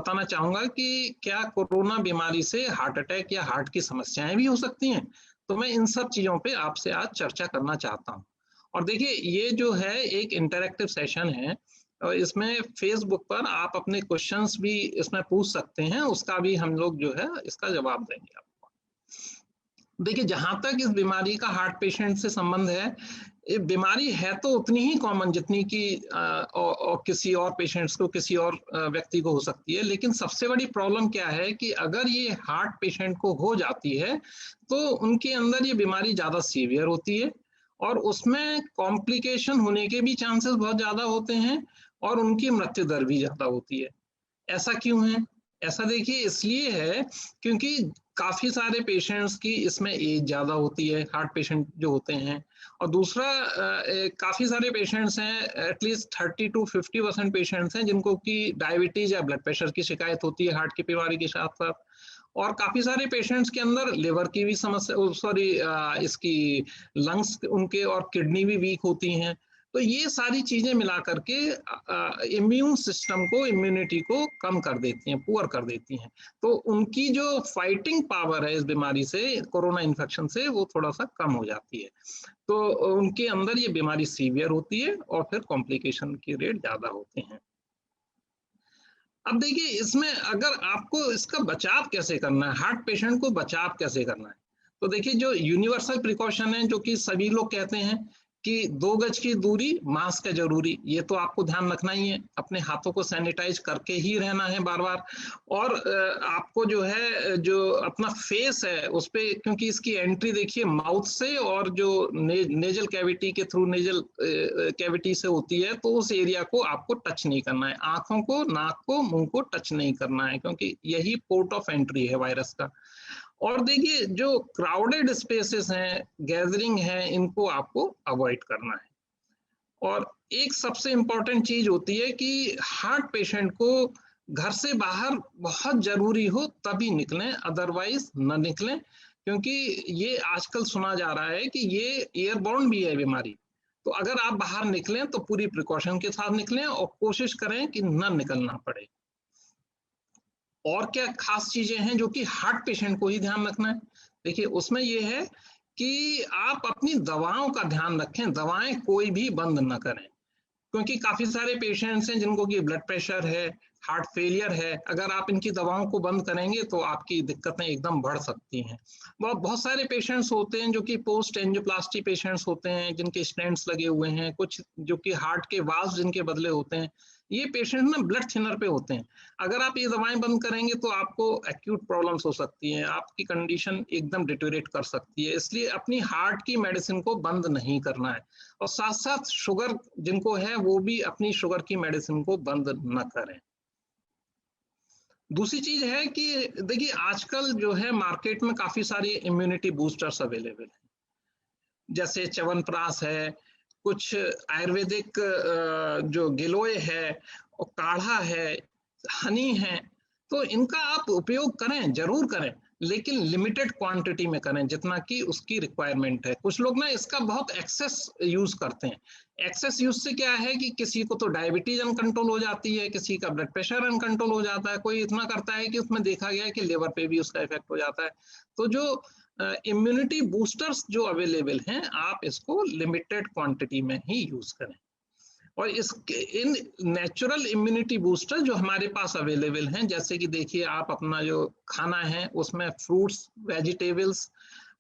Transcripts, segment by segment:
बताना चाहूंगा कि क्या कोरोना बीमारी से हार्ट अटैक या हार्ट की समस्याएं भी हो सकती हैं। तो मैं इन सब चीजों पे आपसे आज चर्चा करना चाहता हूं। और देखिए, ये जो है एक इंटरैक्टिव सेशन है और इसमें फेसबुक पर आप अपने क्वेश्चंस भी इसमें पूछ सकते हैं, उसका भी हम लोग जो है इसका जवाब देंगे आपको। देखिए, जहां तक इस बीमारी का हार्ट पेशेंट से संबंध है, ये बीमारी है तो उतनी ही कॉमन जितनी कि और किसी और पेशेंट्स को, किसी और व्यक्ति को हो सकती है। लेकिन सबसे बड़ी प्रॉब्लम क्या है कि अगर ये हार्ट पेशेंट को हो जाती है तो उनके अंदर ये बीमारी ज्यादा सीवियर होती है और उसमें कॉम्प्लिकेशन होने के भी चांसेस बहुत ज्यादा होते हैं और उनकी मृत्यु दर भी ज्यादा होती है। ऐसा क्यों है? ऐसा देखिए इसलिए है क्योंकि काफी सारे पेशेंट्स की इसमें एज ज्यादा होती है, हार्ट पेशेंट जो होते हैं। और दूसरा, काफी सारे पेशेंट्स हैं, एटलीस्ट 30 to 50% पेशेंट्स हैं जिनको कि डायबिटीज या ब्लड प्रेशर की शिकायत होती है हार्ट की बीमारी के साथ साथ। और काफी सारे पेशेंट्स के अंदर लिवर की भी समस्या, सॉरी, इसकी लंग्स उनके और किडनी भी वीक होती हैं। तो ये सारी चीजें मिला करके इम्यून सिस्टम को, इम्यूनिटी को कम कर देती हैं, पुअर कर देती हैं। तो उनकी जो फाइटिंग पावर है इस बीमारी से, कोरोना इन्फेक्शन से, वो थोड़ा सा कम हो जाती है। तो उनके अंदर ये बीमारी सीवियर होती है और फिर कॉम्प्लिकेशन की रेट ज्यादा होते हैं। अब देखिए, इसमें अगर आपको इसका बचाव कैसे करना है, हार्ट पेशेंट को बचाव कैसे करना है, तो देखिए जो यूनिवर्सल प्रिकॉशन है, जो कि सभी लोग कहते हैं कि 2 गज की दूरी, मास्क है जरूरी, ये तो आपको ध्यान रखना ही है। अपने हाथों को सैनिटाइज करके ही रहना है बार बार। और आपको जो है, जो अपना फेस है उस पे, क्योंकि इसकी एंट्री देखिए माउथ से और जो नेजल कैविटी के थ्रू, नेजल कैविटी से होती है, तो उस एरिया को आपको टच नहीं करना है। आंखों को, नाक को, मुंह को टच नहीं करना है, क्योंकि यही पोर्ट ऑफ एंट्री है वायरस का। और देखिए, जो क्राउडेड स्पेसेस हैं, गैदरिंग है, इनको आपको अवॉइड करना है। और एक सबसे इंपॉर्टेंट चीज होती है कि हार्ट पेशेंट को घर से बाहर बहुत जरूरी हो तभी निकलें, अदरवाइज न निकलें। क्योंकि ये आजकल सुना जा रहा है कि ये एयरबॉर्न भी है बीमारी। तो अगर आप बाहर निकलें तो पूरी प्रिकॉशन के साथ निकलें और कोशिश करें कि न निकलना पड़े। और क्या खास चीजें हैं जो कि हार्ट पेशेंट को ही ध्यान रखना है? देखिए, उसमें ये है कि आप अपनी दवाओं का ध्यान रखें, दवाएं कोई भी बंद न करें। क्योंकि काफी सारे पेशेंट्स हैं जिनको कि ब्लड प्रेशर है, हार्ट फेलियर है, अगर आप इनकी दवाओं को बंद करेंगे तो आपकी दिक्कतें एकदम बढ़ सकती हैं। बहुत सारे पेशेंट्स होते हैं जो कि पोस्ट एंजियोप्लास्टी पेशेंट्स होते हैं, जिनके स्टेंट्स लगे हुए हैं, कुछ जो कि हार्ट के वाल्व जिनके बदले होते हैं। ये पेशेंट ना ब्लड थिनर पे होते हैं। अगर आप ये दवाएं बंद करेंगे तो आपको एक्यूट प्रॉब्लम्स हो सकती हैं, आपकी कंडीशन एकदम डिटोरेट कर सकती है। इसलिए अपनी हार्ट की मेडिसिन को बंद नहीं करना है। और साथ साथ शुगर जिनको है वो भी अपनी शुगर की मेडिसिन को बंद न करें। दूसरी चीज है कि देखिए, आजकल जो है मार्केट में काफी सारी इम्यूनिटी बूस्टर्स अवेलेबल हैं, जैसे च्यवनप्राश है, कुछ आयुर्वेदिक जो गिलोय है और काढ़ा है, हनी है। तो इनका आप उपयोग करें, जरूर करें, लेकिन लिमिटेड क्वांटिटी में करें, जितना कि उसकी रिक्वायरमेंट है। कुछ लोग ना इसका बहुत एक्सेस यूज करते हैं। एक्सेस यूज से क्या है कि किसी को तो डायबिटीज अनकंट्रोल हो जाती है, किसी का ब्लड प्रेशर अनकंट्रोल हो जाता है, कोई इतना करता है कि उसमें देखा गया है कि लिवर पे भी उसका इफेक्ट हो जाता है। तो जो इम्यूनिटी बूस्टर्स जो अवेलेबल हैं, आप इसको लिमिटेड क्वांटिटी में ही यूज करें। और इन नेचुरल इम्यूनिटी बूस्टर जो हमारे पास अवेलेबल हैं, जैसे कि देखिए, आप अपना जो खाना है उसमें फ्रूट्स, वेजिटेबल्स,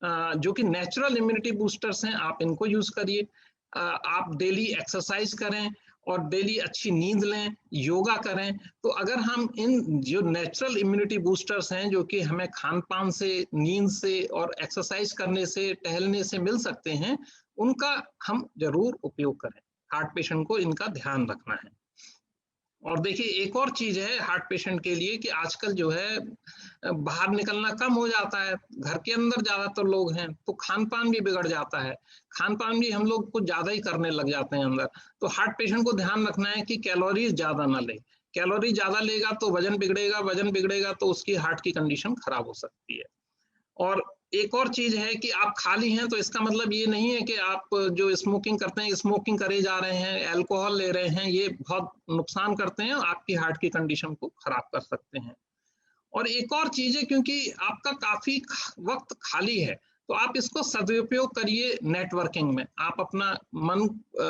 जो कि नेचुरल इम्यूनिटी बूस्टर्स हैं, आप इनको यूज करिए। आप डेली एक्सरसाइज करें और डेली अच्छी नींद लें, योगा करें। तो अगर हम इन जो नेचुरल इम्यूनिटी बूस्टर्स हैं, जो कि हमें खान पान से, नींद से और एक्सरसाइज करने से, टहलने से मिल सकते हैं, उनका हम जरूर उपयोग करें। हार्ट पेशेंट को इनका ध्यान रखना है। और देखिए, एक और चीज है हार्ट पेशेंट के लिए कि आजकल जो है बाहर निकलना कम हो जाता है, घर के अंदर ज्यादातर लोग हैं, तो खान पान भी बिगड़ जाता है। खान पान भी हम लोग कुछ ज्यादा ही करने लग जाते हैं अंदर। तो हार्ट पेशेंट को ध्यान रखना है कि कैलोरीज ज्यादा ना ले। कैलोरी ज्यादा लेगा तो वजन बिगड़ेगा, वजन बिगड़ेगा तो उसकी हार्ट की कंडीशन खराब हो सकती है। और एक और चीज है कि आप खाली हैं तो इसका मतलब ये नहीं है कि आप जो स्मोकिंग करते हैं स्मोकिंग करे जा रहे हैं, अल्कोहल ले रहे हैं, ये बहुत नुकसान करते हैं, आपकी हार्ट की कंडीशन को खराब कर सकते हैं। और एक और चीज है, क्योंकि आपका काफी वक्त खाली है, तो आप इसको सदुपयोग करिए नेटवर्किंग में। आप अपना मन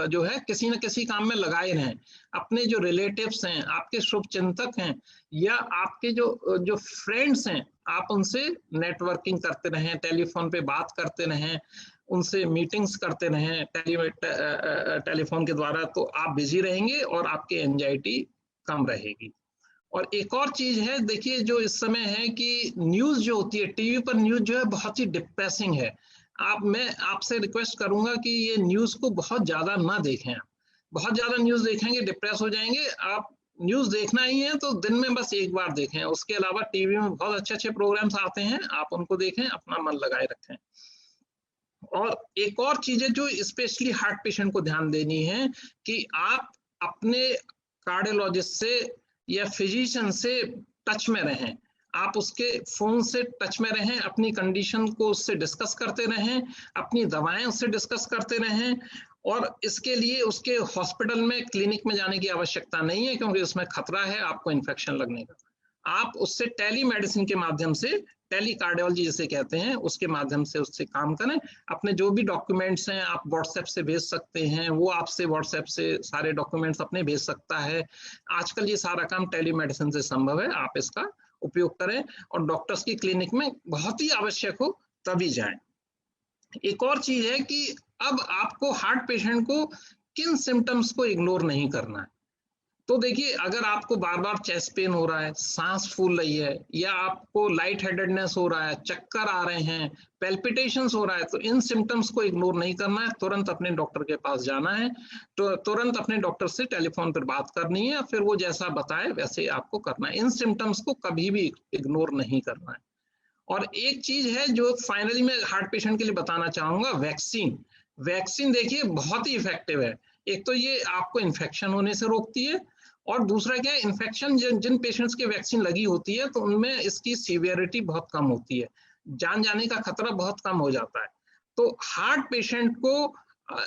जो है किसी न किसी काम में लगाए रहें। अपने जो रिलेटिव्स हैं, आपके शुभ चिंतक हैं, या आपके जो जो फ्रेंड्स हैं, आप उनसे नेटवर्किंग करते रहें, टेलीफोन पे बात करते रहें, उनसे मीटिंग्स करते रहें टेलीफोन के द्वारा, तो आप बिजी रहेंगे और आपकी एंजाइटी कम रहेगी। और एक और चीज है, देखिए जो इस समय है कि न्यूज जो होती है टीवी पर, न्यूज जो है बहुत ही डिप्रेसिंग है। मैं आपसे रिक्वेस्ट करूंगा कि ये न्यूज को बहुत ज्यादा ना देखें। आप बहुत ज्यादा न्यूज देखेंगे डिप्रेस हो जाएंगे। आप न्यूज देखना ही है तो दिन में बस एक बार देखें, उसके अलावा टीवी में बहुत अच्छे अच्छे प्रोग्राम्स आते हैं, आप उनको देखें, अपना मन लगाए रखें। और एक और चीज है जो स्पेशली हार्ट पेशेंट को ध्यान देनी है, कि आप अपने कार्डियोलॉजिस्ट से या फिजिशियन से टच में रहें। आप उसके फोन से टच में रहें, अपनी कंडीशन को उससे डिस्कस करते रहें, अपनी दवाएं उससे डिस्कस करते रहें। और इसके लिए उसके हॉस्पिटल में, क्लिनिक में जाने की आवश्यकता नहीं है, क्योंकि उसमें खतरा है आपको इन्फेक्शन लगने का। आप उससे टेली मेडिसिन के माध्यम से, टेली कार्डियोलॉजी जिसे कहते हैं, उसके माध्यम से उससे काम करें। अपने जो भी डॉक्यूमेंट्स हैं आप व्हाट्सएप से भेज सकते हैं, वो आपसे व्हाट्सएप से सारे डॉक्यूमेंट्स अपने भेज सकता है। आजकल ये सारा काम टेली मेडिसिन से संभव है, आप इसका उपयोग करें और डॉक्टर्स की क्लिनिक में बहुत ही आवश्यक हो तभी जाएं। एक और चीज है कि अब आपको हार्ट पेशेंट को किन सिम्टम्स को इग्नोर नहीं करना है। तो देखिए, अगर आपको बार बार चेस्ट पेन हो रहा है, सांस फूल रही है, या आपको लाइट हेडेडनेस हो रहा है, चक्कर आ रहे हैं, पेल्पिटेशंस हो रहा है, तो इन सिम्टम्स को इग्नोर नहीं करना है, तुरंत अपने डॉक्टर के पास जाना है। तो तुरंत अपने डॉक्टर से टेलीफोन पर बात करनी है, फिर वो जैसा बताए वैसे आपको करना है। इन सिम्टम्स को कभी भी इग्नोर नहीं करना है। और एक चीज है जो फाइनली मैं हार्ट पेशेंट के लिए बताना चाहूंगा, वैक्सीन। वैक्सीन देखिए बहुत ही इफेक्टिव है। एक तो ये आपको इन्फेक्शन होने से रोकती है, और दूसरा क्या है, इन्फेक्शन जिन पेशेंट्स की वैक्सीन लगी होती है तो उनमें इसकी सीवियरिटी बहुत कम होती है, जान जाने का खतरा बहुत कम हो जाता है। तो हार्ट पेशेंट को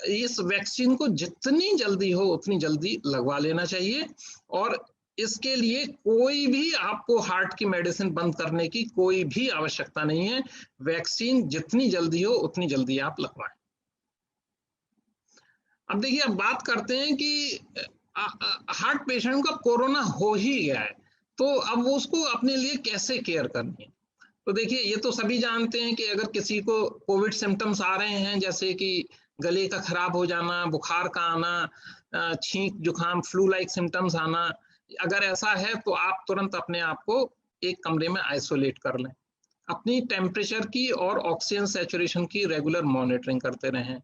इस वैक्सीन को जितनी जल्दी हो उतनी जल्दी लगवा लेना चाहिए। और इसके लिए कोई भी आपको हार्ट की मेडिसिन बंद करने की कोई भी आवश्यकता नहीं है। वैक्सीन जितनी जल्दी हो उतनी जल्दी आप लगवाएं। अब देखिए, अब बात करते हैं कि हार्ट पेशेंट का कोरोना हो ही गया है, तो अब वो उसको अपने लिए कैसे केयर करनी है। तो देखिए, ये तो सभी जानते हैं कि अगर किसी को कोविड सिम्टम्स आ रहे हैं, जैसे कि गले का खराब हो जाना, बुखार का आना, छींक जुकाम फ्लू लाइक सिम्टम्स आना, अगर ऐसा है तो आप तुरंत अपने आप को एक कमरे में आइसोलेट कर लें। अपनी टेम्परेचर की और ऑक्सीजन सैचुरेशन की रेगुलर मॉनिटरिंग करते रहें।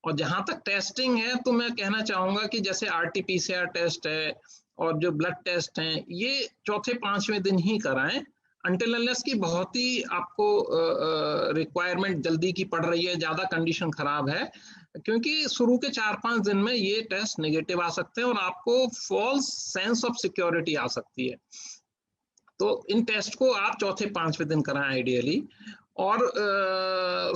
और जहां तक टेस्टिंग है तो मैं कहना चाहूंगा कि जैसे RT-PCR टेस्ट है और जो ब्लड टेस्ट हैं, ये चौथे पांचवें दिन ही कराएं, अनटिल अनलेस की बहुत ही आपको रिक्वायरमेंट जल्दी की पड़ रही है, ज्यादा कंडीशन खराब है, क्योंकि शुरू के 4-5 दिन में ये टेस्ट नेगेटिव आ सकते हैं और आपको फॉल्स सेंस ऑफ सिक्योरिटी आ सकती है। तो इन टेस्ट को आप चौथे पांचवें दिन कराएं आइडियली। और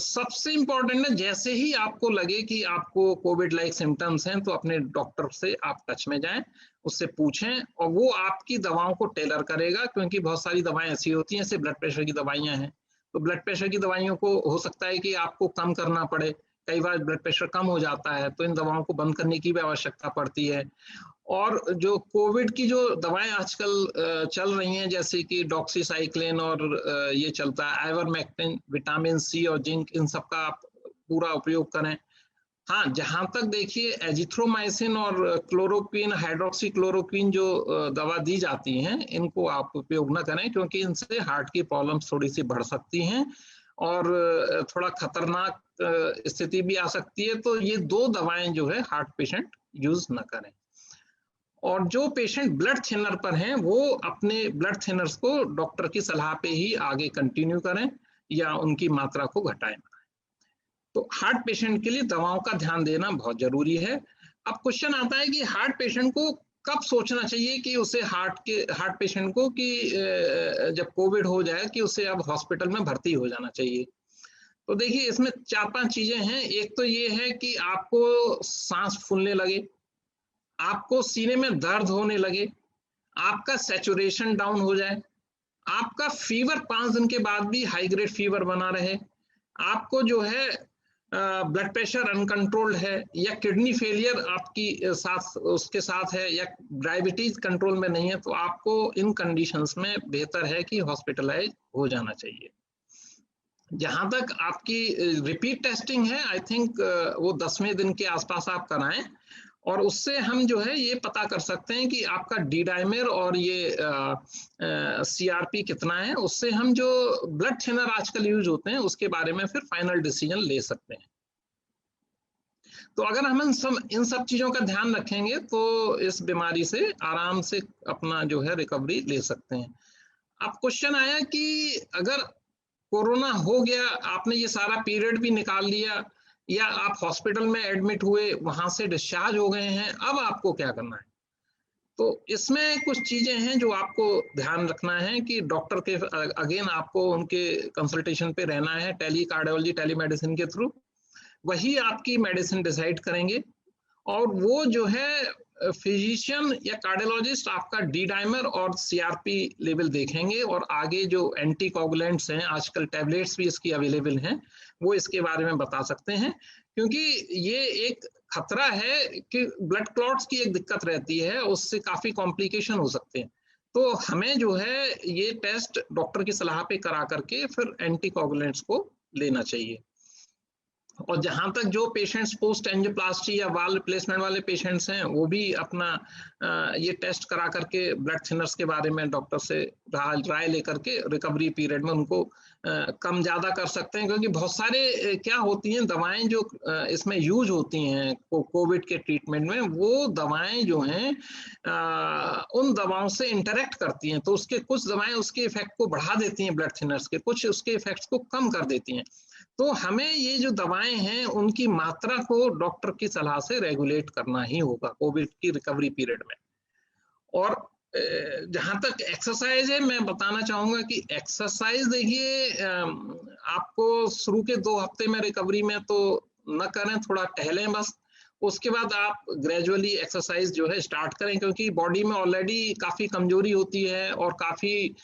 सबसे इंपॉर्टेंट है, जैसे ही आपको लगे कि आपको कोविड लाइक सिम्टम्स हैं तो अपने डॉक्टर से आप टच में जाएं, उससे पूछें, और वो आपकी दवाओं को टेलर करेगा, क्योंकि बहुत सारी दवाएं ऐसी होती हैं, जैसे ब्लड प्रेशर की दवाइयां हैं, तो ब्लड प्रेशर की दवाइयों को हो सकता है कि आपको कम करना पड़े। कई बार ब्लड प्रेशर कम हो जाता है तो इन दवाओं को बंद करने की भी आवश्यकता पड़ती है। और जो कोविड की जो दवाएं आजकल चल रही हैं, जैसे कि डॉक्सीसाइक्लिन और ये चलता है आइवरमेक्टिन, विटामिन सी और जिंक, इन सब का आप पूरा उपयोग करें। हाँ, जहां तक देखिए एजिथ्रोमाइसिन और क्लोरोक्विन, हाइड्रोक्सी क्लोरोक्विन जो दवा दी जाती हैं, इनको आप उपयोग ना करें, क्योंकि इनसे हार्ट की प्रॉब्लम्स थोड़ी सी बढ़ सकती हैं और थोड़ा खतरनाक स्थिति भी आ सकती है। तो ये 2 दवाएं जो है हार्ट पेशेंट यूज ना करें। और जो पेशेंट ब्लड थिनर पर हैं, वो अपने ब्लड थिनर्स को डॉक्टर की सलाह पे ही आगे कंटिन्यू करें या उनकी मात्रा को घटाएं। तो हार्ट पेशेंट के लिए दवाओं का ध्यान देना बहुत जरूरी है। अब क्वेश्चन आता है कि हार्ट पेशेंट को कब सोचना चाहिए कि उसे हार्ट पेशेंट को कि जब कोविड हो जाए कि उसे अब हॉस्पिटल में भर्ती हो जाना चाहिए। तो देखिए इसमें 4-5 चीजें हैं। एक तो ये है कि आपको सांस फूलने लगे, आपको सीने में दर्द होने लगे, आपका सैचुरेशन डाउन हो जाए, आपका फीवर 5 दिन के बाद भी हाई ग्रेड फीवर बना रहे, आपको जो है ब्लड प्रेशर अनकंट्रोल्ड है, या किडनी फेलियर आपकी साथ उसके साथ है, या डायबिटीज कंट्रोल में नहीं है, तो आपको इन कंडीशंस में बेहतर है कि हॉस्पिटलाइज हो जाना चाहिए। जहां तक आपकी रिपीट टेस्टिंग है, आई थिंक वो 10वें दिन के आसपास आप कराएं, और उससे हम जो है ये पता कर सकते हैं कि आपका डी डाइमर और ये सीआरपी कितना है। उससे हम जो ब्लड थिनर आजकल यूज होते हैं उसके बारे में फिर फाइनल डिसीजन ले सकते हैं। तो अगर हम इन सब चीजों का ध्यान रखेंगे तो इस बीमारी से आराम से अपना जो है रिकवरी ले सकते हैं। अब क्वेश्चन आया कि अगर कोरोना हो गया, आपने ये सारा पीरियड भी निकाल लिया, या आप हॉस्पिटल में एडमिट हुए, वहां से डिस्चार्ज हो गए हैं, अब आपको क्या करना है? तो इसमें कुछ चीजें हैं जो आपको ध्यान रखना है कि डॉक्टर के अगेन आपको उनके कंसल्टेशन पे रहना है, टेली कार्डियोलॉजी टेलीमेडिसिन के थ्रू। वही आपकी मेडिसिन डिसाइड करेंगे, और वो जो है फिजिशियन या कार्डियोलॉजिस्ट आपका डी डाइमर और सीआरपी लेवल देखेंगे, और आगे जो एंटीकोगुलेंट्स हैं, आजकल टैबलेट्स भी इसकी अवेलेबल हैं, वो इसके बारे में बता सकते हैं। क्योंकि ये एक खतरा है कि ब्लड क्लॉट्स की एक दिक्कत रहती है, उससे काफी कॉम्प्लिकेशन हो सकते हैं। तो हमें जो है ये टेस्ट डॉक्टर की सलाह पे करा करके फिर एंटीकोगुलेंट्स को लेना चाहिए। और जहां तक जो पेशेंट्स पोस्ट एंजियोप्लास्टी या वाल रिप्लेसमेंट वाले पेशेंट्स हैं, वो भी अपना ये टेस्ट करा करके ब्लड थिनर्स के बारे में डॉक्टर से राय लेकर के रिकवरी पीरियड में उनको कम ज्यादा कर सकते हैं। क्योंकि बहुत सारे क्या होती हैं दवाएं जो इसमें यूज होती हैं कोविड के ट्रीटमेंट में, वो दवाएं जो हैं उन दवाओं से इंटरेक्ट करती हैं, तो उसके कुछ दवाएं उसके इफेक्ट को बढ़ा देती हैं ब्लड थिनर्स के, कुछ उसके इफेक्ट्स को कम कर देती हैं। तो हमें ये जो दवाएं हैं उनकी मात्रा को डॉक्टर की सलाह से रेगुलेट करना ही होगा कोविड की रिकवरी पीरियड में। और जहां तक एक्सरसाइज है, मैं बताना चाहूंगा कि एक्सरसाइज देखिए आपको शुरू के 2 हफ्ते में रिकवरी में तो न करें, थोड़ा टहलें बस। उसके बाद आप ग्रेजुअली एक्सरसाइज जो है स्टार्ट करें, क्योंकि बॉडी में ऑलरेडी काफी कमजोरी होती है और काफी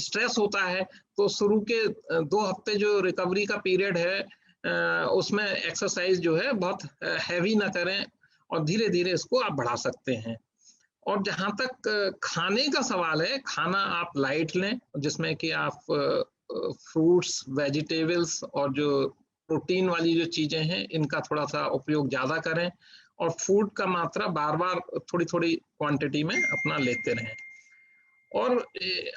स्ट्रेस होता है। तो शुरू के 2 हफ्ते जो रिकवरी का पीरियड है उसमें एक्सरसाइज जो है बहुत हैवी ना करें, और धीरे धीरे इसको आप बढ़ा सकते हैं। और जहां तक खाने का सवाल है, खाना आप लाइट लें, जिसमें कि आप फ्रूट्स, वेजिटेबल्स और जो प्रोटीन वाली जो चीजें हैं इनका थोड़ा सा उपयोग ज्यादा करें, और फूड का मात्रा बार बार थोड़ी थोड़ी क्वांटिटी में अपना लेते रहें। और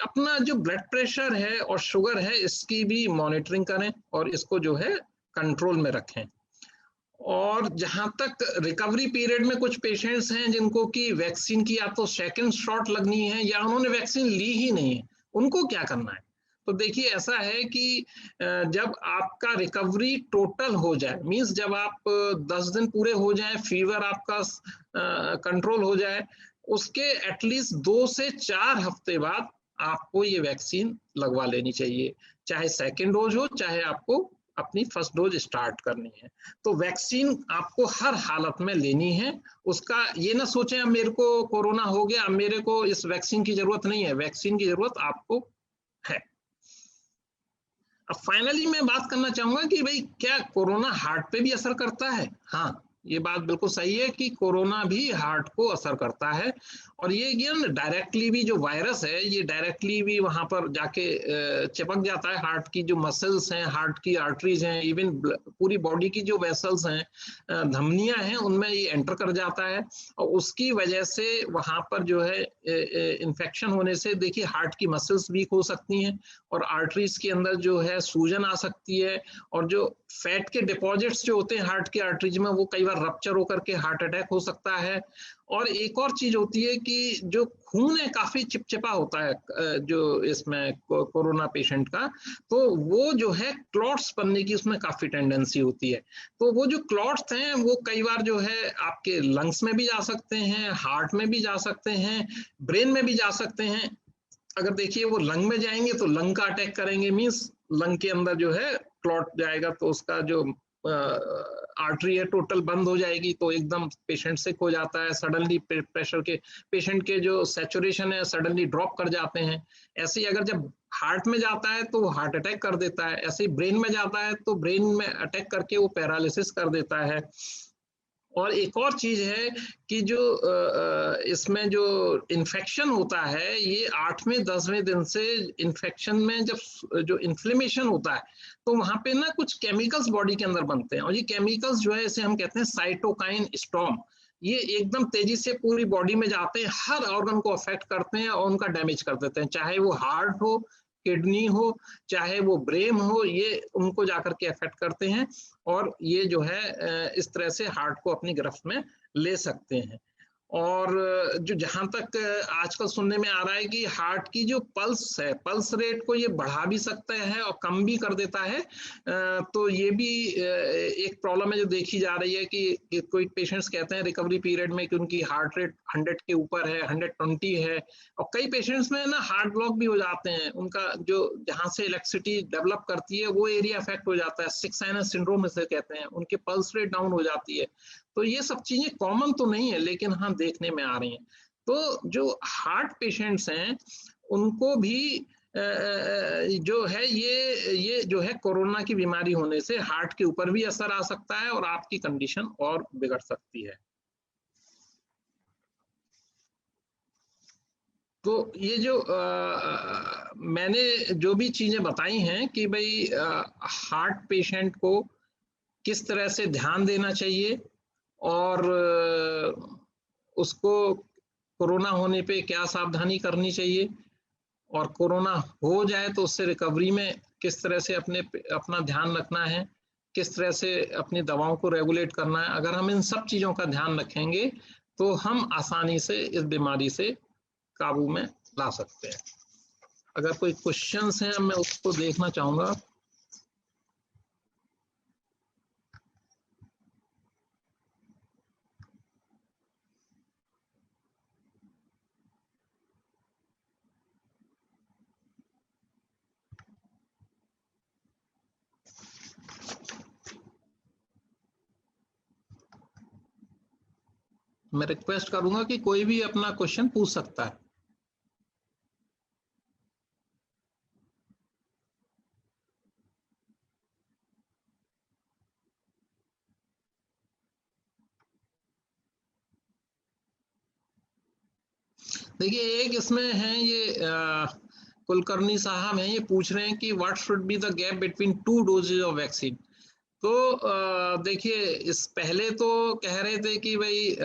अपना जो ब्लड प्रेशर है और शुगर है इसकी भी मॉनिटरिंग करें, और इसको जो है कंट्रोल में रखें। और जहां तक रिकवरी पीरियड में कुछ पेशेंट्स हैं जिनको कि वैक्सीन की या तो सेकंड शॉट लगनी है, या उन्होंने वैक्सीन ली ही नहीं है, उनको क्या करना है? तो देखिए ऐसा है कि जब आपका रिकवरी टोटल हो जाए, मींस जब आप 10 दिन पूरे हो जाए, फीवर आपका कंट्रोल हो जाए, उसके एटलीस्ट 2 से 4 हफ्ते बाद आपको ये वैक्सीन लगवा लेनी चाहिए, चाहे सेकेंड डोज हो, चाहे आपको अपनी फर्स्ट डोज स्टार्ट करनी है। तो वैक्सीन आपको हर हालत में लेनी है। उसका ये ना सोचें अब मेरे को कोरोना हो गया, अब मेरे को इस वैक्सीन की जरूरत नहीं है, वैक्सीन की जरूरत आपको है। अब फाइनली मैं बात करना चाहूंगा कि भाई क्या कोरोना हार्ट पे भी असर करता है? हाँ, ये बात बिल्कुल सही है कि कोरोना भी हार्ट को असर करता है, और ये ज्ञान डायरेक्टली भी जो वायरस है ये डायरेक्टली भी वहां पर जाके चिपक जाता है। हार्ट की जो मसल्स हैं, हार्ट की आर्टरीज हैं, इवन पूरी बॉडी की जो वेसल्स हैं, धमनियां हैं, उनमें ये एंटर कर जाता है, और उसकी वजह से वहां पर जो है इन्फेक्शन होने से देखिए हार्ट की मसल्स वीक हो सकती हैं, और आर्टरीज के अंदर जो है सूजन आ सकती है, और जो फैट के डिपॉजिट्स जो होते हैं हार्ट की आर्टरीज में वो कई बार रप्चर होकर के हार्ट अटैक हो सकता है। और एक और चीज होती है कि जो खून है काफी चिपचिपा होता है जो इसमें कोरोना पेशेंट का, तो वो जो है क्लॉट्स बनने की उसमें काफी टेंडेंसी होती है। तो वो जो क्लॉट्स हैं वो कई बार जो है आपके लंग्स में भी जा सकते हैं, हार्ट में भी जा सकते हैं, ब्रेन में भी जा सकते हैं। अगर देखिए वो लंग में जाएंगे तो लंग का अटैक करेंगे, मींस लंग के अंदर जो है क्लॉट जाएगा, तो उसका जो आर्टरी है टोटल बंद हो जाएगी, तो एकदम पेशेंट सिक हो जाता है, सडनली प्रेशर के पेशेंट के जो सैचुरेशन है सडनली ड्रॉप कर जाते हैं। ऐसे ही अगर जब हार्ट में जाता है तो हार्ट अटैक कर देता है, ऐसे ही ब्रेन में जाता है तो ब्रेन में अटैक करके वो पैरालिसिस कर देता है। और एक और चीज है कि जो इसमें जो इन्फेक्शन होता है ये 8वें-10वें दिन से इन्फेक्शन में जब जो इन्फ्लेमेशन होता है तो वहां पे ना कुछ केमिकल्स बॉडी के अंदर बनते हैं, और ये केमिकल्स जो है इसे हम कहते हैं साइटोकाइन स्टॉर्म। ये एकदम तेजी से पूरी बॉडी में जाते हैं, हर ऑर्गन को अफेक्ट करते हैं और उनका डैमेज कर देते हैं, चाहे वो हार्ट हो, किडनी हो, चाहे वो ब्रेन हो, ये उनको जाकर के अफेक्ट करते हैं और ये जो है इस तरह से हार्ट को अपनी गिरफ्त में ले सकते हैं। और जो जहां तक आजकल सुनने में आ रहा है कि हार्ट की जो पल्स है, पल्स रेट को ये बढ़ा भी सकता है और कम भी कर देता है, तो ये भी एक प्रॉब्लम है जो देखी जा रही है कि कोई पेशेंट्स कहते हैं रिकवरी पीरियड में कि उनकी हार्ट रेट 100 के ऊपर है, 120 है, और कई पेशेंट्स में ना हार्ट ब्लॉक भी हो जाते हैं, उनका जो जहां से इलेक्ट्रिसिटी डेवलप करती है वो एरिया अफेक्ट हो जाता है, सिक्स साइनस सिंड्रोम इसे कहते हैं, उनके पल्स रेट डाउन हो जाती है। तो ये सब चीजें कॉमन तो नहीं है लेकिन हाँ देखने में आ रही हैं। तो जो हार्ट पेशेंट्स हैं उनको भी जो है ये जो है कोरोना की बीमारी होने से हार्ट के ऊपर भी असर आ सकता है और आपकी कंडीशन और बिगड़ सकती है। तो ये जो मैंने जो भी चीजें बताई हैं कि भाई हार्ट पेशेंट को किस तरह से ध्यान देना चाहिए और उसको कोरोना होने पे क्या सावधानी करनी चाहिए, और कोरोना हो जाए तो उससे रिकवरी में किस तरह से अपना ध्यान रखना है, किस तरह से अपनी दवाओं को रेगुलेट करना है, अगर हम इन सब चीज़ों का ध्यान रखेंगे तो हम आसानी से इस बीमारी से काबू में ला सकते हैं। अगर कोई क्वेश्चंस हैं मैं उसको देखना चाहूँगा। मैं रिक्वेस्ट करूंगा कि कोई भी अपना क्वेश्चन पूछ सकता है। देखिए एक इसमें है ये कुलकर्णी साहब हैं, ये पूछ रहे हैं कि what should be the gap between 2 doses of vaccine. तो देखिए इस पहले तो कह रहे थे कि भाई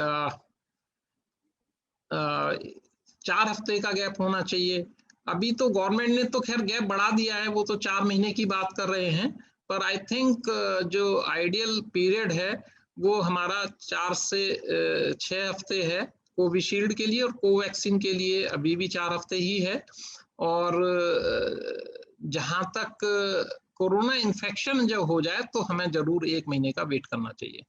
4 हफ्ते का गैप होना चाहिए। अभी तो गवर्नमेंट ने तो खैर गैप बढ़ा दिया है, वो तो 4 महीने की बात कर रहे हैं, पर आई थिंक जो आइडियल पीरियड है वो हमारा 4 से 6 हफ्ते है कोविशील्ड के लिए, और कोवैक्सीन के लिए अभी भी 4 हफ्ते ही है। और जहां तक कोरोना इन्फेक्शन जब हो जाए तो हमें जरूर 1 महीने का वेट करना चाहिए।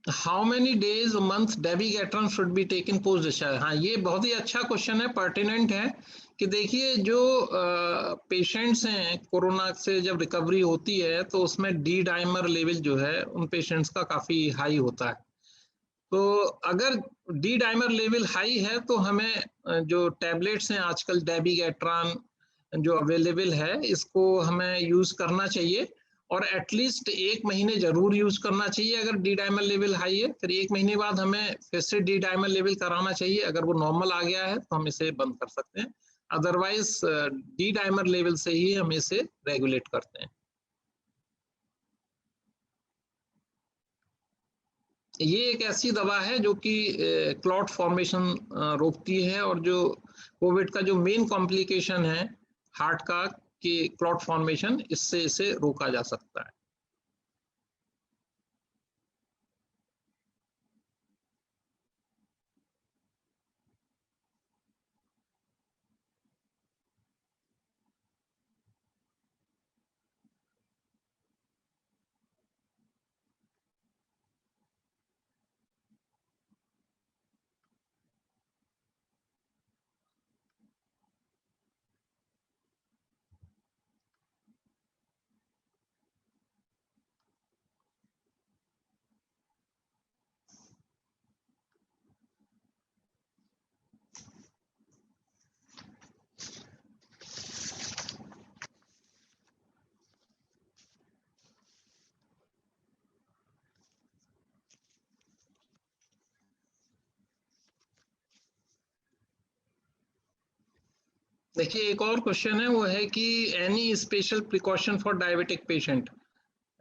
How many days month dabigatran should be taken post discharge. हाँ ये बहुत ही अच्छा क्वेश्चन है, पर्टिनेंट है कि देखिए जो पेशेंट्स हैं कोरोना से जब रिकवरी होती है तो उसमें डी डाइमर लेवल जो है उन पेशेंट्स का काफी हाई होता है। तो अगर डी डाइमर लेवल हाई है तो हमें जो टैबलेट्स हैं आजकल डेबिगेट्रॉन जो अवेलेबल है इसको हमें यूज करना चाहिए, और एटलीस्ट 1 महीने जरूर यूज करना चाहिए अगर डी डाइमर लेवल हाई है। फिर 1 महीने बाद हमें फिर से डी डाइमर लेवल कराना चाहिए, अगर वो नॉर्मल आ गया है तो हम इसे बंद कर सकते हैं, अदरवाइज डी डाइमर लेवल से ही हम इसे रेगुलेट करते हैं। ये एक ऐसी दवा है जो कि क्लॉट फॉर्मेशन रोकती है, और जो कोविड का जो मेन कॉम्प्लिकेशन है हार्ट का कि क्लॉट फॉर्मेशन, इससे इसे रोका जा सकता है। देखिए एक और क्वेश्चन है, वो है कि any special precaution for diabetic patient.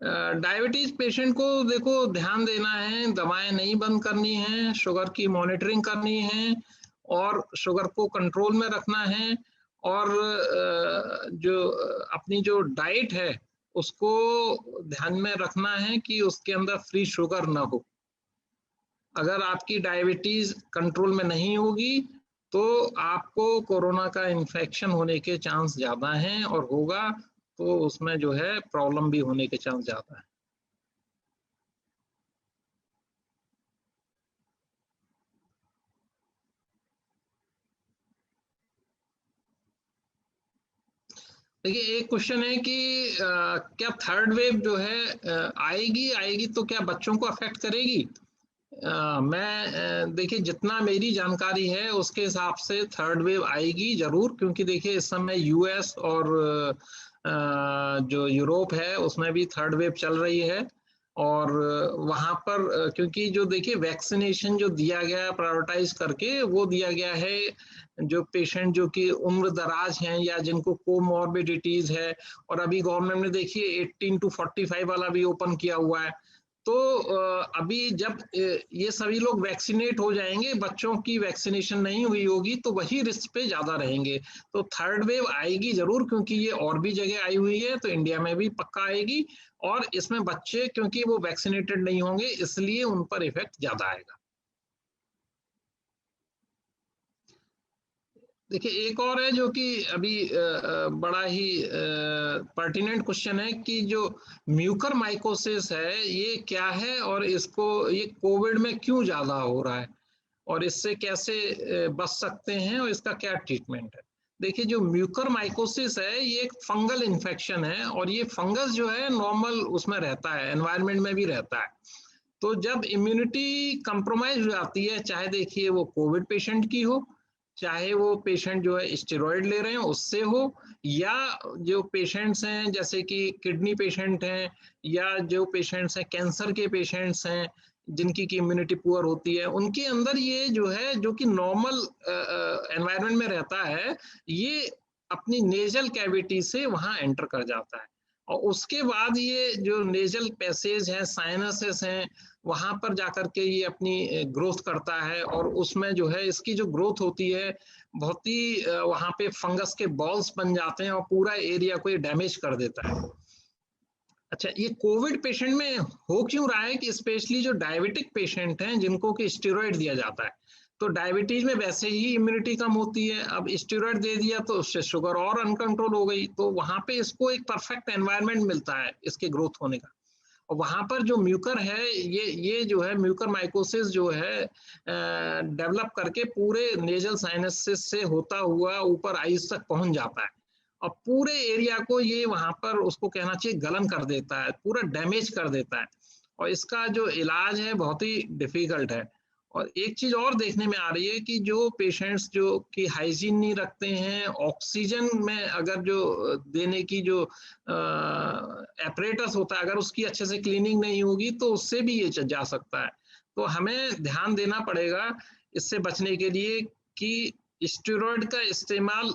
Diabetes patient को देखो ध्यान देना है, दवाएं नहीं बंद करनी है, शुगर की मॉनिटरिंग करनी है और शुगर को कंट्रोल में रखना है। और जो अपनी जो डाइट है उसको ध्यान में रखना है कि उसके अंदर फ्री शुगर ना हो। अगर आपकी डायबिटीज कंट्रोल में नहीं होगी तो आपको कोरोना का इन्फेक्शन होने के चांस ज्यादा हैं, और होगा तो उसमें जो है प्रॉब्लम भी होने के चांस ज्यादा है। देखिए एक क्वेश्चन है कि क्या थर्ड वेव जो है आएगी आएगी तो क्या बच्चों को अफेक्ट करेगी? देखिए जितना मेरी जानकारी है उसके हिसाब से थर्ड वेव आएगी जरूर, क्योंकि देखिए इस समय यूएस और जो यूरोप है उसमें भी थर्ड वेव चल रही है। और वहां पर क्योंकि जो देखिए वैक्सीनेशन जो दिया गया प्रायोरिटाइज करके वो दिया गया है, जो पेशेंट जो कि उम्र दराज हैं या जिनको कोमॉर्बिडिटीज है। और अभी गवर्नमेंट ने देखिए 18 to 45 वाला भी ओपन किया हुआ है। तो अभी जब ये सभी लोग वैक्सीनेट हो जाएंगे, बच्चों की वैक्सीनेशन नहीं हुई होगी तो वही रिस्क पे ज्यादा रहेंगे। तो थर्ड वेव आएगी जरूर, क्योंकि ये और भी जगह आई हुई है तो इंडिया में भी पक्का आएगी। और इसमें बच्चे क्योंकि वो वैक्सीनेटेड नहीं होंगे इसलिए उन पर इफेक्ट ज्यादा आएगा। देखिए एक और है जो कि अभी बड़ा ही पर्टिनेंट क्वेश्चन है कि जो म्यूकर माइकोसिस है ये क्या है, और इसको ये कोविड में क्यों ज्यादा हो रहा है, और इससे कैसे बच सकते हैं, और इसका क्या ट्रीटमेंट है? देखिए जो म्यूकर माइकोसिस है ये एक फंगल इन्फेक्शन है, और ये फंगस जो है नॉर्मल उसमें रहता है, एनवायरनमेंट में भी रहता है। तो जब इम्यूनिटी कंप्रोमाइज हो जाती है, चाहे देखिए वो कोविड पेशेंट की हो, चाहे वो पेशेंट जो है स्टेरॉइड ले रहे हैं उससे हो, या जो पेशेंट्स हैं जैसे कि किडनी पेशेंट हैं, या जो पेशेंट्स हैं कैंसर के पेशेंट्स हैं जिनकी की इम्यूनिटी पुअर होती है, उनके अंदर ये जो है जो कि नॉर्मल एनवायरनमेंट में रहता है, ये अपनी नेजल कैविटी से वहां एंटर कर जाता है। और उसके बाद ये जो नेजल पैसेज है, साइनसेस हैं, वहां पर जाकर के ये अपनी ग्रोथ करता है, और उसमें जो है इसकी जो ग्रोथ होती है बहुत ही वहां पे फंगस के बॉल्स बन जाते हैं और पूरा एरिया को ये डैमेज कर देता है। अच्छा, ये कोविड पेशेंट में हो क्यों रहा है कि स्पेशली जो डायबिटिक पेशेंट हैं जिनको कि स्टेरॉइड दिया जाता है, तो डायबिटीज में वैसे ही इम्यूनिटी कम होती है, अब स्टेरॉइड दे दिया तो उससे शुगर और अनकंट्रोल हो गई, तो वहां पे इसको एक परफेक्ट एनवायरनमेंट मिलता है इसके ग्रोथ होने का। और वहां पर जो म्यूकर है ये जो है म्यूकर माइकोसिस जो है डेवलप करके पूरे नेजल साइनसिस से होता हुआ ऊपर आईज तक पहुंच जाता है, और पूरे एरिया को ये वहां पर उसको कहना चाहिए गलन कर देता है, पूरा डैमेज कर देता है। और इसका जो इलाज है बहुत ही डिफिकल्ट है। और एक चीज और देखने में आ रही है कि जो पेशेंट्स जो कि हाइजीन नहीं रखते हैं, ऑक्सीजन में अगर जो देने की जो एपरेटस होता है अगर उसकी अच्छे से क्लीनिंग नहीं होगी तो उससे भी ये जा सकता है। तो हमें ध्यान देना पड़ेगा इससे बचने के लिए कि स्टेरॉइड का इस्तेमाल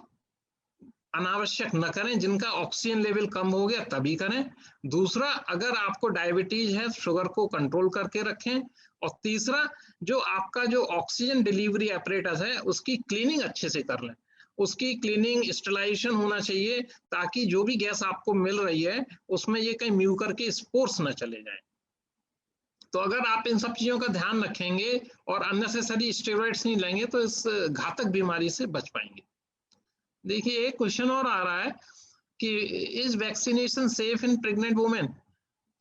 अनावश्यक न करें, जिनका ऑक्सीजन लेवल कम हो गया तभी करें। दूसरा, अगर आपको डायबिटीज है शुगर को कंट्रोल करके रखें। और तीसरा, जो आपका जो ऑक्सीजन डिलीवरी एपरेटस है उसकी क्लीनिंग अच्छे से कर लें, उसकी क्लीनिंग स्टरलाइजेशन होना चाहिए, ताकि जो भी गैस आपको मिल रही है उसमें ये कहीं म्यूकर के स्पोर्स न चले जाएं। तो अगर आप इन सब चीजों का ध्यान रखेंगे और अननेसेसरी स्टेरॉइड्स नहीं लेंगे तो इस घातक बीमारी से बच पाएंगे। देखिए एक क्वेश्चन और आ रहा है कि is vaccination safe in pregnant women?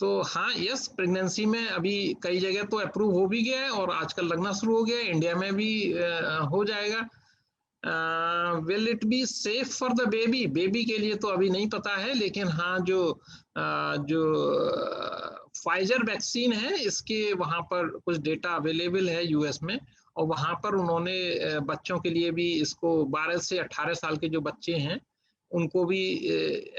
तो हाँ, यस, प्रेगनेंसी में अभी कई जगह तो अप्रूव हो भी गया है और आजकल लगना शुरू हो गया है, इंडिया में भी हो जाएगा। Will it be safe for the baby? Baby के लिए तो अभी नहीं पता है, लेकिन हाँ जो फाइजर वैक्सीन है इसके वहां पर कुछ डेटा अवेलेबल है यूएस में, और वहां पर उन्होंने बच्चों के लिए भी इसको 12 से 18 साल के जो बच्चे हैं उनको भी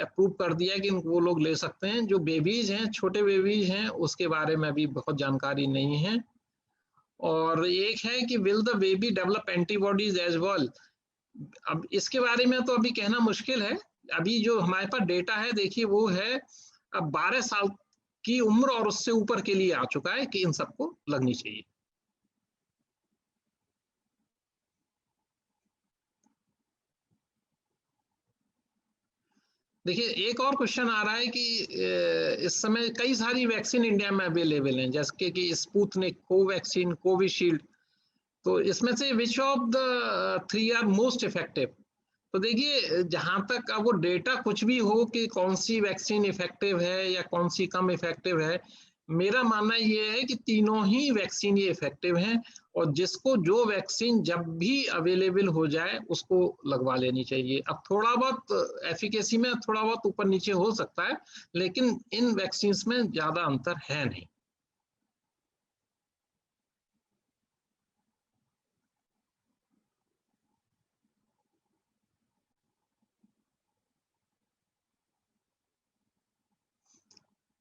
अप्रूव कर दिया कि वो लोग ले सकते हैं। जो बेबीज हैं, छोटे बेबीज हैं, उसके बारे में अभी बहुत जानकारी नहीं है। और एक है कि will the baby develop antibodies as well? अब इसके बारे में तो अभी कहना मुश्किल है। अभी जो हमारे पास डेटा है देखिए वो है अब 12 साल की उम्र और उससे ऊपर के लिए आ चुका है कि इन सबको लगनी चाहिए। देखिए एक और क्वेश्चन आ रहा है कि इस समय कई सारी वैक्सीन इंडिया में अवेलेबल हैं, जैसे कि स्पुतनिक, कोवैक्सीन, कोविशील्ड। तो इसमें से which of the three are most effective? तो देखिए जहां तक अब वो डेटा कुछ भी हो कि कौन सी वैक्सीन इफेक्टिव है या कौन सी कम इफेक्टिव है, मेरा मानना ये है कि तीनों ही वैक्सीन ये इफेक्टिव हैं, और जिसको जो वैक्सीन जब भी अवेलेबल हो जाए उसको लगवा लेनी चाहिए। अब थोड़ा बहुत एफिकेसी में थोड़ा बहुत ऊपर नीचे हो सकता है, लेकिन इन वैक्सीन में ज्यादा अंतर है नहीं।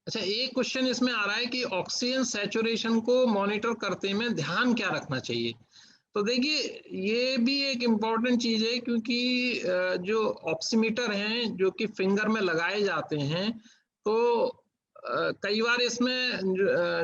अच्छा, एक क्वेश्चन इसमें आ रहा है कि ऑक्सीजन सैचुरेशन को मॉनिटर करते में ध्यान क्या रखना चाहिए? तो देखिए ये भी एक इम्पॉर्टेंट चीज है, क्योंकि जो ऑक्सीमीटर हैं जो कि फिंगर में लगाए जाते हैं, तो कई बार इसमें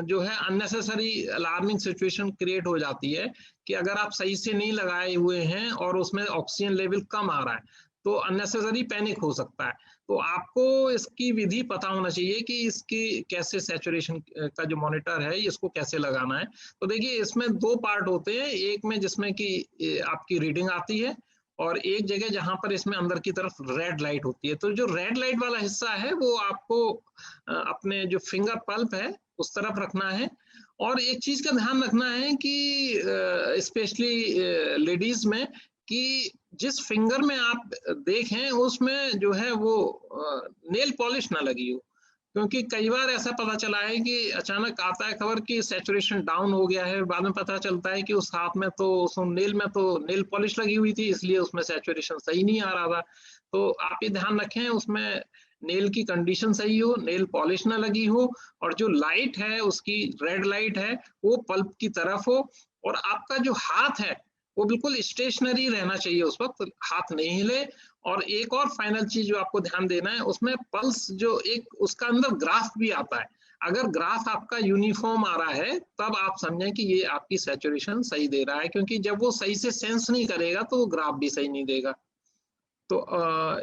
जो है अननेसेसरी अलार्मिंग सिचुएशन क्रिएट हो जाती है कि अगर आप सही से नहीं लगाए हुए हैं और उसमें ऑक्सीजन लेवल कम आ रहा है तो अननेसेसरी पैनिक हो सकता है। तो आपको इसकी विधि पता होना चाहिए कि इसकी कैसे सैचुरेशन का जो मॉनिटर है इसको कैसे लगाना है। तो देखिए इसमें दो पार्ट होते हैं, एक में जिसमें कि आपकी रीडिंग आती है, और एक जगह जहां पर इसमें अंदर की तरफ रेड लाइट होती है। तो जो रेड लाइट वाला हिस्सा है वो आपको अपने जो फिंगर पल्प है उस तरफ रखना है। और एक चीज का ध्यान रखना है कि स्पेशली लेडीज में, कि जिस फिंगर में आप देखें उसमें जो है वो नेल पॉलिश ना लगी हो, क्योंकि कई बार ऐसा पता चला है कि अचानक आता है खबर कि सैचुरेशन डाउन हो गया है, बाद में पता चलता है कि उस हाथ में तो उस नेल में तो नेल पॉलिश लगी हुई थी, इसलिए उसमें सैचुरेशन सही नहीं आ रहा था। तो आप ये ध्यान रखें उसमें नेल की कंडीशन सही हो, नेल पॉलिश ना लगी हो, और जो लाइट है उसकी रेड लाइट है वो पल्प की तरफ हो, और आपका जो हाथ है वो बिल्कुल स्टेशनरी रहना चाहिए, उस वक्त हाथ नहीं हिले। और एक और फाइनल चीज जो आपको ध्यान देना है, उसमें पल्स जो एक उसका अंदर ग्राफ भी आता है, अगर ग्राफ आपका यूनिफॉर्म आ रहा है तब आप समझें कि ये आपकी सैचुरेशन सही दे रहा है, क्योंकि जब वो सही से सेंस नहीं करेगा तो वो ग्राफ भी सही नहीं देगा। तो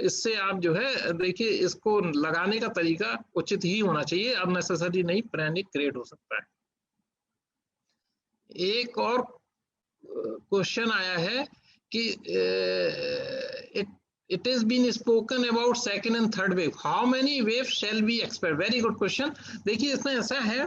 इससे आप जो है देखिए इसको लगाने का तरीका उचित ही होना चाहिए, अननेसेसरी नहीं पैनिक क्रिएट हो सकता है। एक और क्वेश्चन आया है कि it is been spoken about second and third wave, how many waves shall we expect? Very good question. देखिए इसमें ऐसा है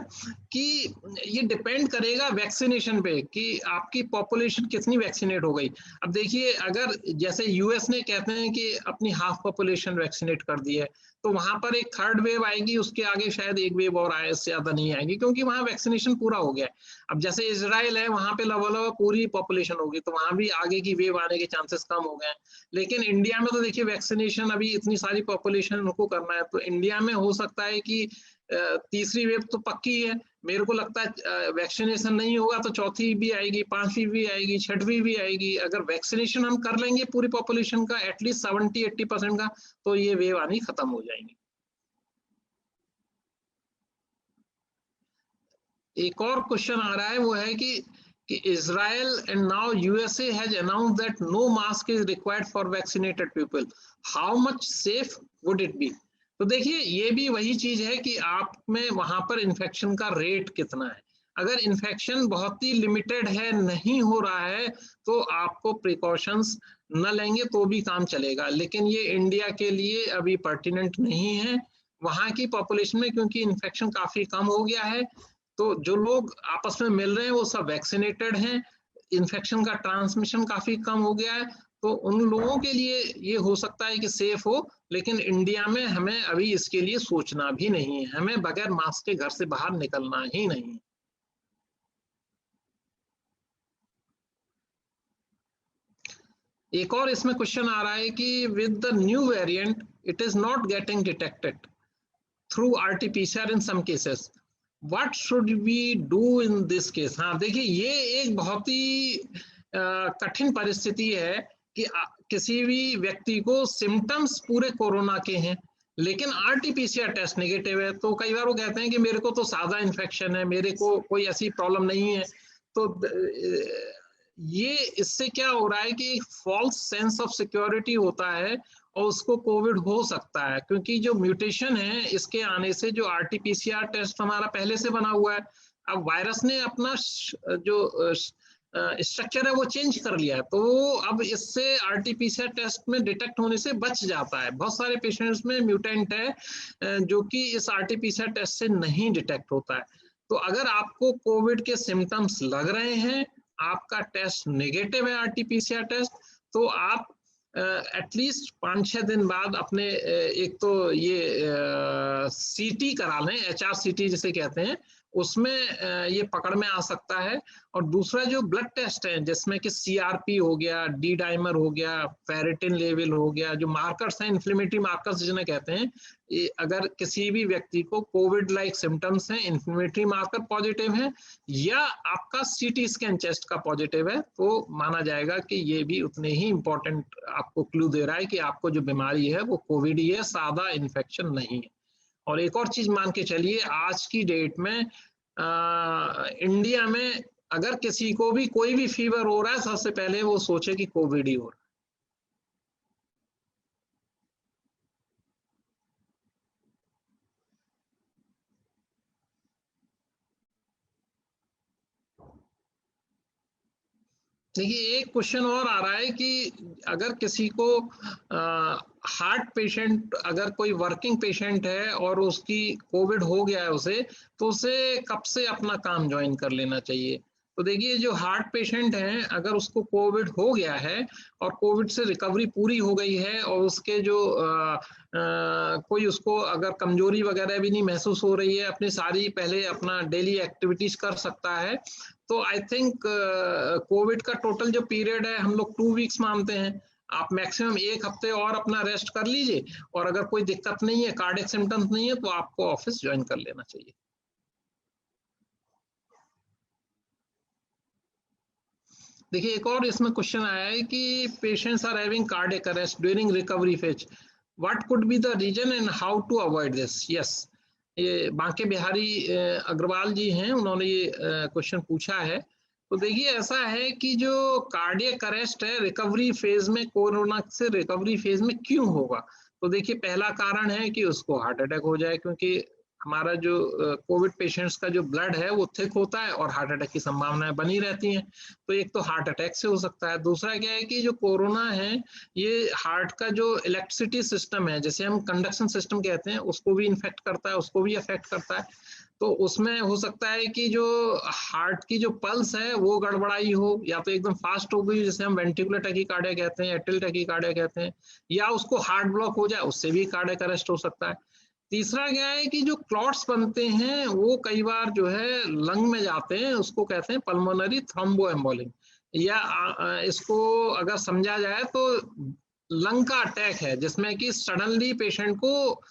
कि ये डिपेंड करेगा वैक्सीनेशन पे कि आपकी पॉपुलेशन कितनी वैक्सीनेट हो गई। अब देखिए अगर जैसे यूएस ने कहते हैं कि अपनी हाफ पॉपुलेशन वैक्सीनेट कर दी है, तो वहां पर एक थर्ड वेव आएगी, उसके आगे शायद एक वेव और आए, इससे ज्यादा नहीं आएगी, क्योंकि वहां वैक्सीनेशन पूरा हो गया है। अब जैसे इजराइल है वहां पे लगभग पूरी पॉपुलेशन होगी, तो वहां भी आगे की वेव आने के चांसेस कम हो गए हैं। लेकिन इंडिया में तो देखिए वैक्सीनेशन अभी इतनी सारी पॉपुलेशन को करना है, तो इंडिया में हो सकता है कि तीसरी वेव तो पक्की है, मेरे को लगता है वैक्सीनेशन नहीं होगा तो चौथी भी आएगी, पांचवी भी आएगी, छठवीं भी आएगी। अगर वैक्सीनेशन हम कर लेंगे पूरी पॉपुलेशन का एटलीस्ट 70-80% का, तो ये वेव आनी खत्म हो जाएंगी। एक और क्वेश्चन आ रहा है वो है कि Israel and now USA has announced that no mask is required for vaccinated people. How much safe would it be? तो देखिए ये भी वही चीज है कि आप में वहां पर इन्फेक्शन का रेट कितना है। अगर इन्फेक्शन बहुत ही लिमिटेड है, नहीं हो रहा है, तो आपको प्रिकॉशंस न लेंगे तो भी काम चलेगा, लेकिन ये इंडिया के लिए अभी पर्टिनेंट नहीं है। वहां की पॉपुलेशन में क्योंकि इन्फेक्शन काफी कम हो गया है, तो जो लोग आपस में मिल रहे हैं वो सब वैक्सीनेटेड हैं, इन्फेक्शन का ट्रांसमिशन काफी कम हो गया है, तो उन लोगों के लिए ये हो सकता है कि सेफ हो। लेकिन इंडिया में हमें अभी इसके लिए सोचना भी नहीं है, हमें बगैर मास्क के घर से बाहर निकलना ही नहीं है। एक और इसमें क्वेश्चन आ रहा है कि with the new variant it is not getting detected through RT-PCR in some cases. What should we do in this case? हाँ देखिए ये एक बहुत ही कठिन परिस्थिति है कि किसी भी व्यक्ति को सिम्टम्स पूरे कोरोना के हैं लेकिन आरटीपीसीआर टेस्ट नेगेटिव है, तो कई बार वो कहते हैं कि मेरे को तो सादा इन्फेक्शन है, मेरे को कोई ऐसी प्रॉब्लम नहीं है। तो ये इससे क्या हो रहा है कि फॉल्स सेंस ऑफ सिक्योरिटी होता है और उसको कोविड हो सकता है, क्योंकि जो म्यूटेशन है इसके आने से जो आरटीपीसीआर टेस्ट हमारा पहले से बना हुआ है, अब वायरस ने अपना जो स्ट्रक्चर है वो चेंज कर लिया है, तो अब इससे आरटीपीसीआर टेस्ट में डिटेक्ट होने से बच जाता है। बहुत सारे पेशेंट्स में म्यूटेंट है जो कि इस आरटीपीसीआर टेस्ट से नहीं डिटेक्ट होता है। तो अगर आपको कोविड के सिम्टम्स लग रहे हैं, आपका टेस्ट नेगेटिव है आरटीपीसीआर टेस्ट, तो आप एटलीस्ट 5-6 दिन बाद अपने एक तो ये सीटी करा लें, HRCT जिसे कहते हैं, उसमें ये पकड़ में आ सकता है। और दूसरा जो ब्लड टेस्ट है जिसमें कि CRP हो गया, डी डाइमर हो गया, फेरेटिन लेवल हो गया, जो मार्कर्स हैं इन्फ्लेमेटरी मार्कर्स जिन्हें कहते हैं, अगर किसी भी व्यक्ति को कोविड लाइक सिम्टम्स हैं, इन्फ्लेमेटरी मार्कर पॉजिटिव है या आपका CT स्कैन चेस्ट का पॉजिटिव है, तो माना जाएगा कि ये भी उतने ही इंपॉर्टेंट आपको क्लू दे रहा है कि आपको जो बीमारी है वो कोविड ही है, सादा इन्फेक्शन नहीं है। और एक और चीज मान के चलिए, आज की डेट में इंडिया में अगर किसी को भी कोई भी फीवर हो रहा है, सबसे पहले वो सोचे कि कोविड ही हो रहा है। देखिए एक क्वेश्चन और आ रहा है कि अगर किसी को हार्ट पेशेंट, अगर कोई वर्किंग पेशेंट है और उसकी कोविड हो गया है उसे, तो उसे कब से अपना काम ज्वाइन कर लेना चाहिए? तो देखिए जो हार्ट पेशेंट हैं, अगर उसको कोविड हो गया है और कोविड से रिकवरी पूरी हो गई है और उसके जो कोई उसको अगर कमजोरी वगैरह भी नहीं महसूस हो रही है, अपनी सारी पहले अपना डेली एक्टिविटीज कर सकता है, तो आई थिंक कोविड का टोटल जो पीरियड है हम लोग 2 वीक्स मानते हैं। आप मैक्सिमम 1 हफ्ते और अपना रेस्ट कर लीजिए, और अगर कोई दिक्कत नहीं है, कार्डियक सिम्टम्स नहीं है, तो आपको ऑफिस ज्वाइन कर लेना चाहिए। देखिए एक और इसमें क्वेश्चन आया है कि patients are having cardiac arrest during recovery phase, what could be the reason and how to avoid this? Yes, ये बांके बिहारी अग्रवाल जी हैं, उन्होंने ये क्वेश्चन पूछा है। तो देखिए ऐसा है कि जो कार्डियक अरेस्ट है रिकवरी फेज में, कोरोना से रिकवरी फेज में क्यों होगा? तो देखिए पहला कारण है कि उसको हार्ट अटैक हो जाए, क्योंकि हमारा जो कोविड पेशेंट्स का जो ब्लड है वो थिक होता है और हार्ट अटैक की संभावनाएं बनी रहती हैं। तो एक तो हार्ट अटैक से हो सकता है, दूसरा क्या है कि जो कोरोना है ये हार्ट का जो इलेक्ट्रिसिटी सिस्टम है, जैसे हम कंडक्शन सिस्टम कहते हैं, उसको भी इन्फेक्ट करता है, उसको भी अफेक्ट करता है। तो उसमें हो सकता है कि जो हार्ट की जो पल्स है वो गड़बड़ाई हो, या तो एकदम फास्ट हो गई जैसे हम वेंट्रिकुलर टैकीकार्डिया कहते हैं, एट्रियल टैकीकार्डिया कहते हैं, या उसको हार्ट ब्लॉक हो जाए, उससे भी कार्डियक अरेस्ट हो सकता है। तीसरा क्या है कि जो क्लॉट्स बनते हैं वो कई बार जो है लंग में जाते हैं, उसको कहते हैं पल्मोनरी थ्रोम्बोएम्बोलिक, या इसको अगर समझा जाए तो लंग का अटैक है, जिसमें कि सडनली पेशेंट को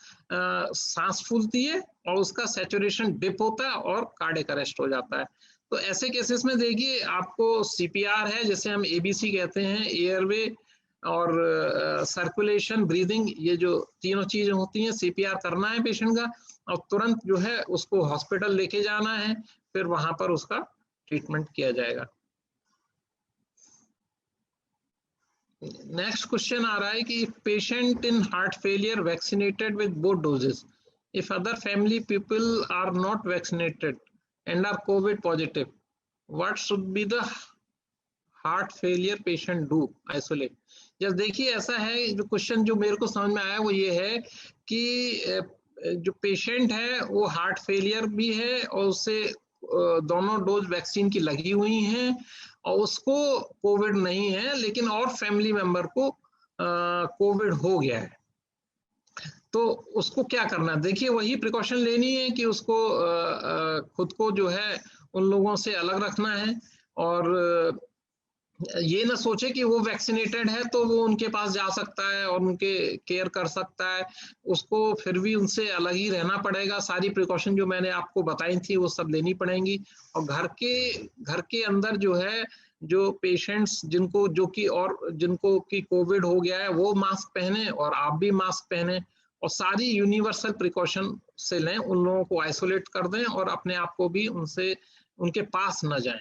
सांस फूलती है और उसका सैचुरेशन डिप होता है और कार्डियक अरेस्ट हो जाता है। तो ऐसे केसेस में देखिए आपको CPR है, जिसे हम ABC कहते हैं, एयरवे और सर्कुलेशन, ब्रीदिंग, ये जो तीनों चीजें होती हैं, CPR करना है पेशेंट का और तुरंत जो है उसको हॉस्पिटल लेके जाना है, फिर वहां पर उसका ट्रीटमेंट किया जाएगा। नेक्स्ट क्वेश्चन आ रहा है कि patient in heart failure vaccinated with both doses, if other family people are not vaccinated and are covid positive, what should be the heart failure patient do isolate? जब देखिए ऐसा है, जो क्वेश्चन जो मेरे को समझ में आया वो ये है कि जो पेशेंट है वो हार्ट फेलियर भी है और उससे दोनों डोज वैक्सीन की लगी हुई हैं और उसको कोविड नहीं है, लेकिन और फैमिली मेंबर को कोविड हो गया है, तो उसको क्या करना है? देखिए वही प्रिकॉशन लेनी है कि उसको खुद को जो है उन लोगों से अलग रखना है और ये ना सोचे कि वो वैक्सीनेटेड है तो वो उनके पास जा सकता है और उनके केयर कर सकता है, उसको फिर भी उनसे अलग ही रहना पड़ेगा। सारी प्रिकॉशन जो मैंने आपको बताई थी वो सब लेनी पड़ेंगी। और घर के अंदर जो है, जो पेशेंट्स जिनको जो कि और जिनको कि कोविड हो गया है वो मास्क पहने और आप भी मास्क पहने और सारी यूनिवर्सल प्रिकॉशन से लें, उन लोगों को आइसोलेट कर दें और अपने आप को भी उनसे उनके पास न जाएं।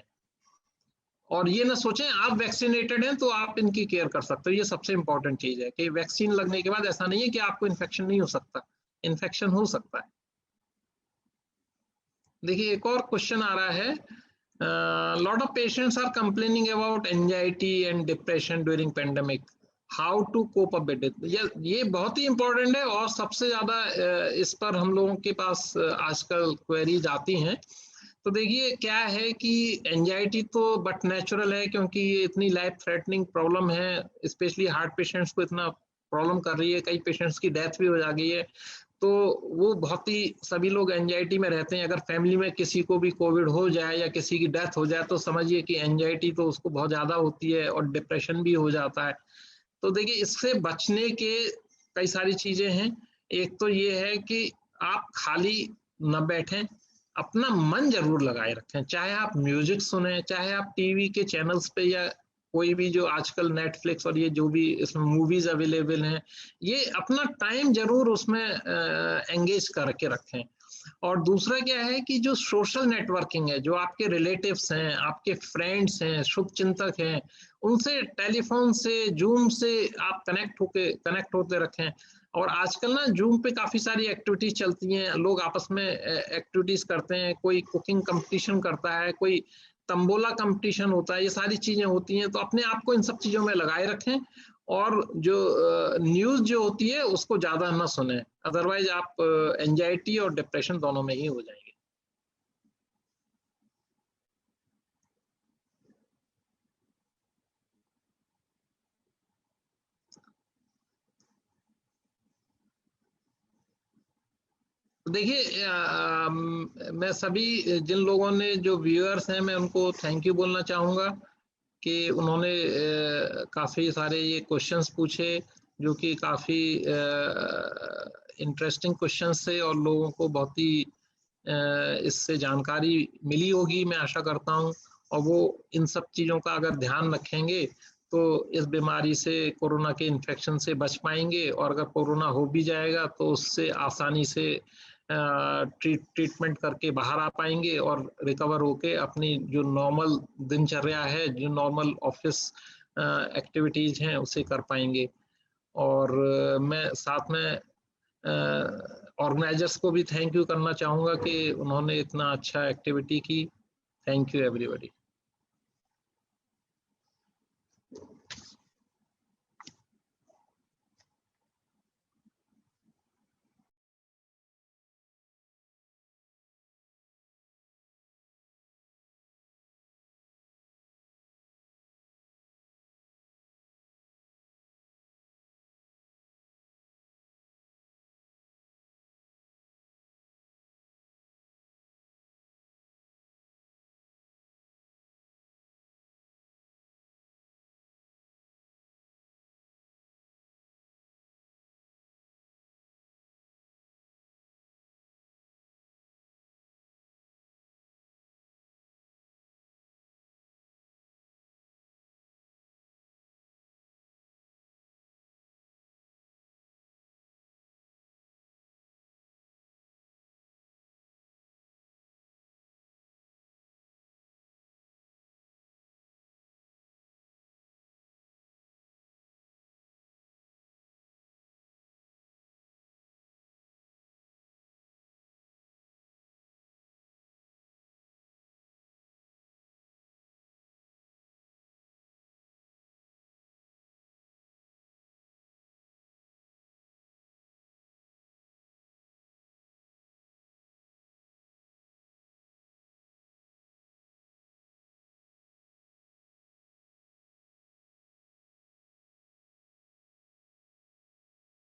और ये ना सोचें आप वैक्सीनेटेड हैं तो आप इनकी केयर कर सकते हो। ये सबसे इंपॉर्टेंट चीज है कि वैक्सीन लगने के बाद ऐसा नहीं है कि आपको इन्फेक्शन नहीं हो सकता, इन्फेक्शन हो सकता है। देखिए एक और क्वेश्चन आ रहा है, lot of patients are complaining about anxiety and depression during pandemic, how to cope up with it. ये बहुत ही इंपॉर्टेंट है और सबसे ज्यादा इस पर हम लोगों के पास आजकल क्वेरीज आती हैं। तो देखिए क्या है कि एंजाइटी तो बट नेचुरल है, क्योंकि ये इतनी लाइफ थ्रेटनिंग प्रॉब्लम है, स्पेशली हार्ट पेशेंट्स को इतना प्रॉब्लम कर रही है, कई पेशेंट्स की डेथ भी हो जा गई है। तो वो बहुत ही सभी लोग एंजाइटी में रहते हैं। अगर फैमिली में किसी को भी कोविड हो जाए या किसी की डेथ हो जाए तो समझिए कि एंजाइटी तो उसको बहुत ज्यादा होती है और डिप्रेशन भी हो जाता है। तो देखिए इससे बचने के कई सारी चीजें हैं। एक तो ये है कि आप खाली न बैठें, अपना मन जरूर लगाए रखें, चाहे आप म्यूजिक सुने, चाहे आप टीवी के चैनल्स पे या कोई भी जो आजकल नेटफ्लिक्स और ये जो भी इसमें मूवीज अवेलेबल हैं, ये अपना टाइम जरूर उसमें एंगेज करके रखें। और दूसरा क्या है कि जो सोशल नेटवर्किंग है, जो आपके रिलेटिव्स हैं, आपके फ्रेंड्स हैं, शुभचिंतक हैं, उनसे टेलीफोन से, जूम से आप कनेक्ट होते रखें। और आजकल ना जूम पे काफी सारी एक्टिविटीज चलती हैं, लोग आपस में एक्टिविटीज करते हैं, कोई कुकिंग कंपटीशन करता है, कोई तंबोला कंपटीशन होता है, ये सारी चीजें होती हैं। तो अपने आप को इन सब चीजों में लगाए रखें और जो न्यूज जो होती है उसको ज्यादा ना सुने, अदरवाइज आप एंजाइटी और डिप्रेशन दोनों में ही हो जाएंगे। देखिए मैं सभी जिन लोगों ने जो व्यूअर्स हैं मैं उनको थैंक यू बोलना चाहूँगा कि उन्होंने काफ़ी सारे ये क्वेश्चंस पूछे जो कि काफ़ी इंटरेस्टिंग क्वेश्चंस थे और लोगों को बहुत ही इससे जानकारी मिली होगी, मैं आशा करता हूँ। और वो इन सब चीज़ों का अगर ध्यान रखेंगे तो इस बीमारी से, कोरोना के इन्फेक्शन से बच पाएंगे। और अगर कोरोना हो भी जाएगा तो उससे आसानी से ट्रीटमेंट करके बाहर आ पाएंगे और रिकवर होके अपनी जो नॉर्मल दिनचर्या है, जो नॉर्मल ऑफिस एक्टिविटीज हैं उसे कर पाएंगे। और मैं साथ में ऑर्गेनाइजर्स को भी थैंक यू करना चाहूँगा कि उन्होंने इतना अच्छा एक्टिविटी की। Thank you everybody.